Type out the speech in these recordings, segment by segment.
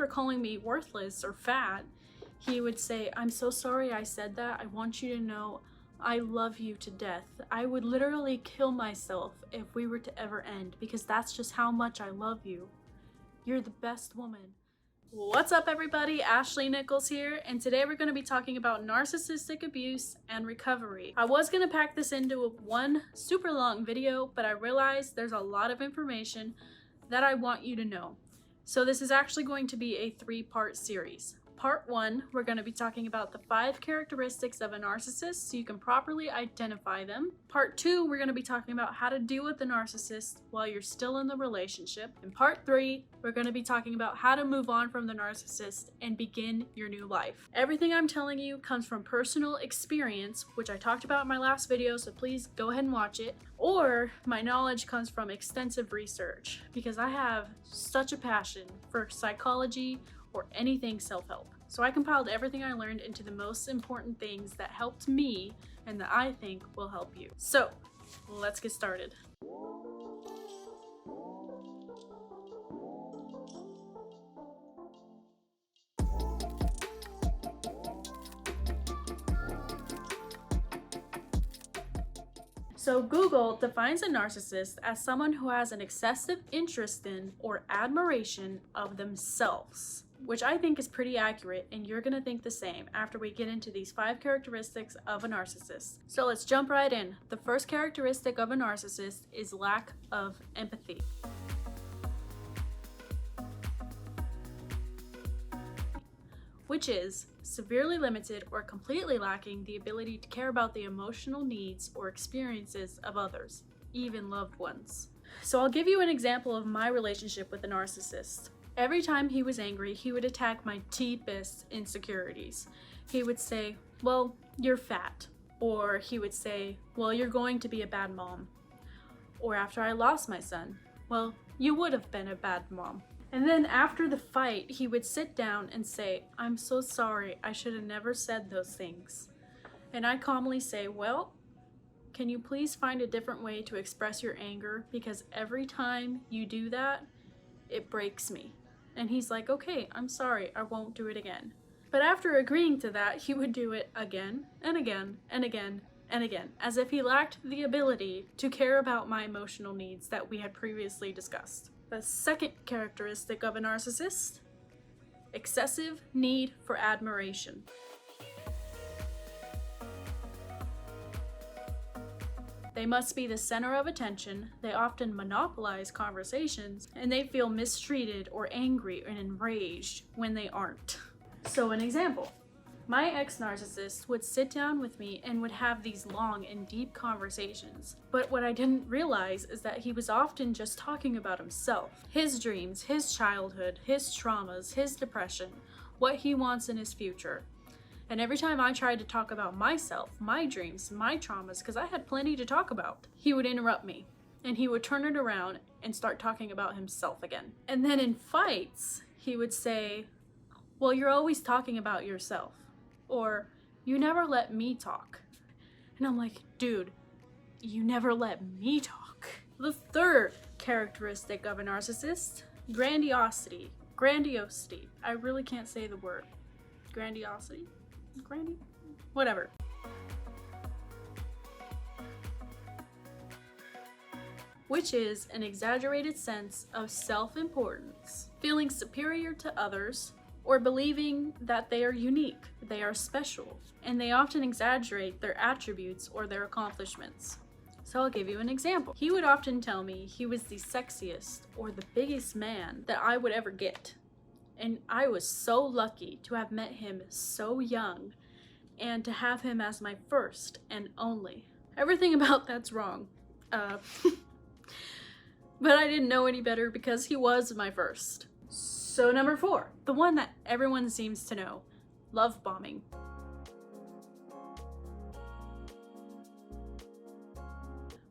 after calling me worthless or fat, he would say, "I'm so sorry I said that. I want you to know I love you to death. I would literally kill myself if we were to ever end because that's just how much I love you. You're the best woman." What's up, everybody? Ashley Nichols here, and today we're going to be talking about narcissistic abuse and recovery. I was going to pack this into one super long video, but I realized there's a lot of information that I want you to know. So this is actually going to be a 3-part series. Part 1, we're going to be talking about the 5 characteristics of a narcissist so you can properly identify them. Part 2, we're going to be talking about how to deal with the narcissist while you're still in the relationship. And Part 3, we're going to be talking about how to move on from the narcissist and begin your new life. Everything I'm telling you comes from personal experience, which I talked about in my last video, so please go ahead and watch it. Or my knowledge comes from extensive research, because I have such a passion for psychology or anything self-help. So I compiled everything I learned into the most important things that helped me and that I think will help you. So let's get started. So Google defines a narcissist as someone who has an excessive interest in or admiration of themselves, which I think is pretty accurate, and you're gonna think the same after we get into these 5 characteristics of a narcissist. So let's jump right in. The first characteristic of a narcissist is lack of empathy. Which is severely limited or completely lacking the ability to care about the emotional needs or experiences of others, even loved ones. So I'll give you an example of my relationship with a narcissist. Every time he was angry, he would attack my deepest insecurities. He would say, "Well, you're fat." Or he would say, "Well, you're going to be a bad mom." Or after I lost my son, "Well, you would have been a bad mom." And then after the fight, he would sit down and say, "I'm so sorry, I should have never said those things." And I calmly say, "Well, can you please find a different way to express your anger? Because every time you do that, it breaks me." And he's like, "Okay, I'm sorry, I won't do it again." But after agreeing to that, he would do it again and again and again and again, as if he lacked the ability to care about my emotional needs that we had previously discussed. The second characteristic of a narcissist: excessive need for admiration. They must be the center of attention, they often monopolize conversations, and they feel mistreated or angry and enraged when they aren't. So an example. My ex-narcissist would sit down with me and would have these long and deep conversations. But what I didn't realize is that he was often just talking about himself, his dreams, his childhood, his traumas, his depression, what he wants in his future. And every time I tried to talk about myself, my dreams, my traumas, because I had plenty to talk about, he would interrupt me and he would turn it around and start talking about himself again. And then in fights, he would say, "Well, you're always talking about yourself." Or, "You never let me talk." And I'm like, dude, you never let me talk. The third characteristic of a narcissist: grandiosity. Grandiosity. I really can't say the word. Grandiosity? Whatever. Which is an exaggerated sense of self-importance, feeling superior to others, or believing that they are unique, they are special, and they often exaggerate their attributes or their accomplishments. So I'll give you an example. He would often tell me he was the sexiest or the biggest man that I would ever get. And I was so lucky to have met him so young and to have him as my first and only. Everything about that's wrong. But I didn't know any better because he was my first. So number 4, the one that everyone seems to know: love bombing.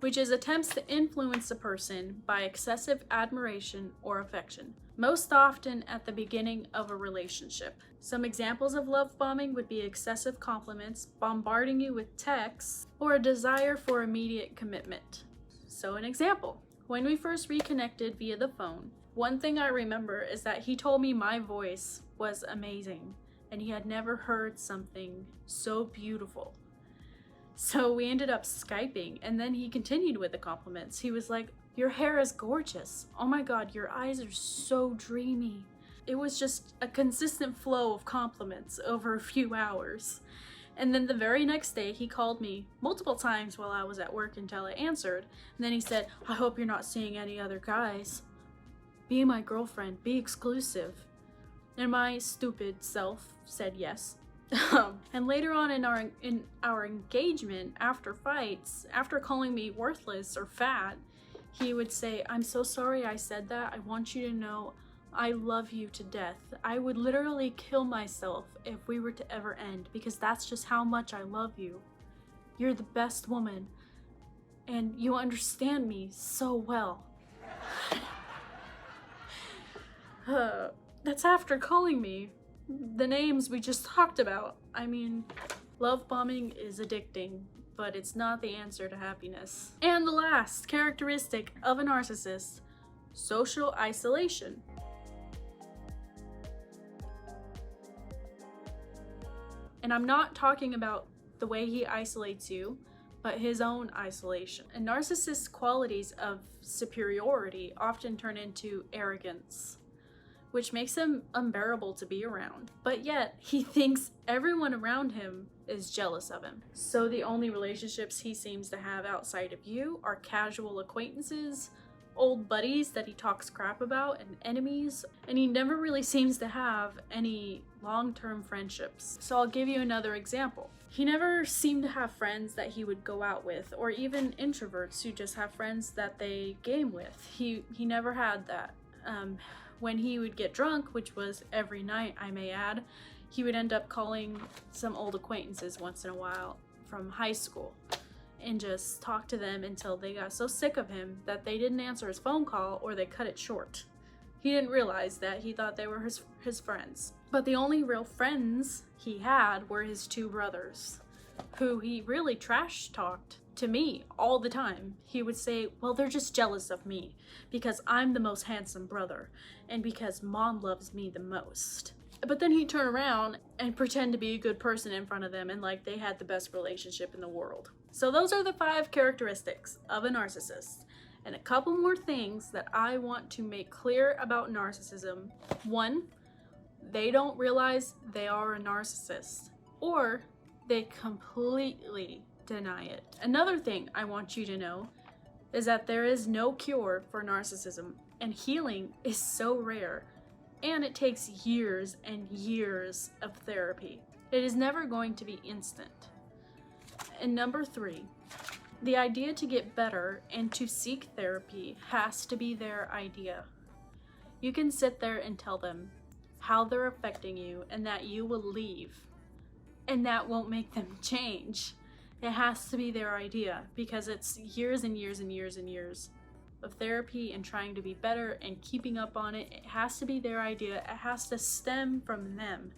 Which is attempts to influence a person by excessive admiration or affection, most often at the beginning of a relationship. Some examples of love bombing would be excessive compliments, bombarding you with texts, or a desire for immediate commitment. So an example: when we first reconnected via the phone, One thing I remember is that he told me my voice was amazing and he had never heard something so beautiful. So we ended up Skyping, and then he continued with the compliments. He was like, "Your hair is gorgeous. Oh my God, your eyes are so dreamy." It was just a consistent flow of compliments over a few hours. And then the very next day, he called me multiple times while I was at work until I answered. And then he said, "I hope you're not seeing any other guys. Be my girlfriend, be exclusive." And my stupid self said yes. And later on in our engagement, after fights, after calling me worthless or fat, he would say, "I'm so sorry I said that. I want you to know I love you to death. I would literally kill myself if we were to ever end, because that's just how much I love you. You're the best woman, and you understand me so well." That's after calling me the names we just talked about. I mean, love bombing is addicting, but it's not the answer to happiness. And the last characteristic of a narcissist, social isolation. And I'm not talking about the way he isolates you, but his own isolation. A narcissist's qualities of superiority often turn into arrogance, which makes him unbearable to be around. But yet, he thinks everyone around him is jealous of him. So the only relationships he seems to have outside of you are casual acquaintances, old buddies that he talks crap about, and enemies. And he never really seems to have any long-term friendships. So I'll give you another example. He never seemed to have friends that he would go out with, or even introverts who just have friends that they game with. He never had that. When he would get drunk, which was every night, I may add, he would end up calling some old acquaintances once in a while from high school and just talk to them until they got so sick of him that they didn't answer his phone call or they cut it short. He didn't realize that. He thought they were his friends. But the only real friends he had were his two brothers, who he really trash talked to me all the time. He would say, "Well, they're just jealous of me because I'm the most handsome brother and because mom loves me the most." But then he'd turn around and pretend to be a good person in front of them and like they had the best relationship in the world. So those are the 5 characteristics of a narcissist. And a couple more things that I want to make clear about narcissism. 1, they don't realize they are a narcissist, or they completely deny it. Another thing I want you to know is that there is no cure for narcissism, and healing is so rare, and it takes years and years of therapy. It is never going to be instant. And number 3, the idea to get better and to seek therapy has to be their idea. You can sit there and tell them how they're affecting you and that you will leave, and that won't make them change. It has to be their idea, because it's years and years and years and years of therapy and trying to be better and keeping up on it. It has to be their idea. It has to stem from them.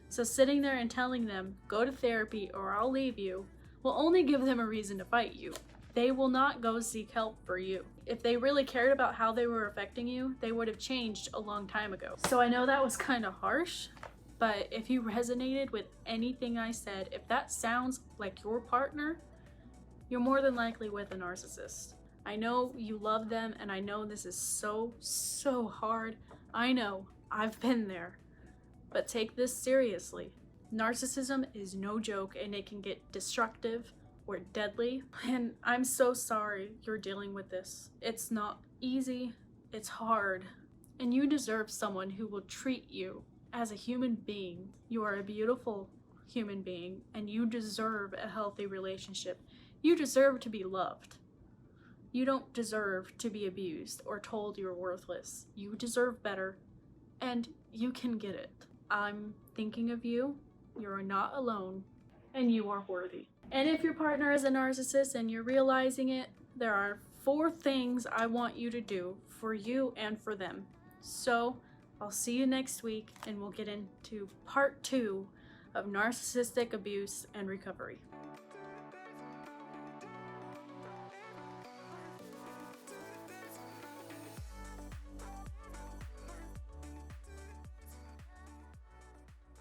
So sitting there and telling them, "Go to therapy or I'll leave you," will only give them a reason to fight you. They will not go seek help for you. If they really cared about how they were affecting you, they would have changed a long time ago. So I know that was kind of harsh, but if you resonated with anything I said, if that sounds like your partner, you're more than likely with a narcissist. I know you love them, and I know this is so hard. I know, I've been there. But take this seriously. Narcissism is no joke, and it can get destructive or deadly. And I'm so sorry you're dealing with this. It's not easy, it's hard. And you deserve someone who will treat you as a human being. You are a beautiful human being, and you deserve a healthy relationship. You deserve to be loved. You don't deserve to be abused or told you're worthless. You deserve better, and you can get it. I'm thinking of you. You're not alone, and you are worthy. And if your partner is a narcissist and you're realizing it, there are 4 things I want you to do for you and for them. So I'll see you next week, and we'll get into part 2 of narcissistic abuse and recovery.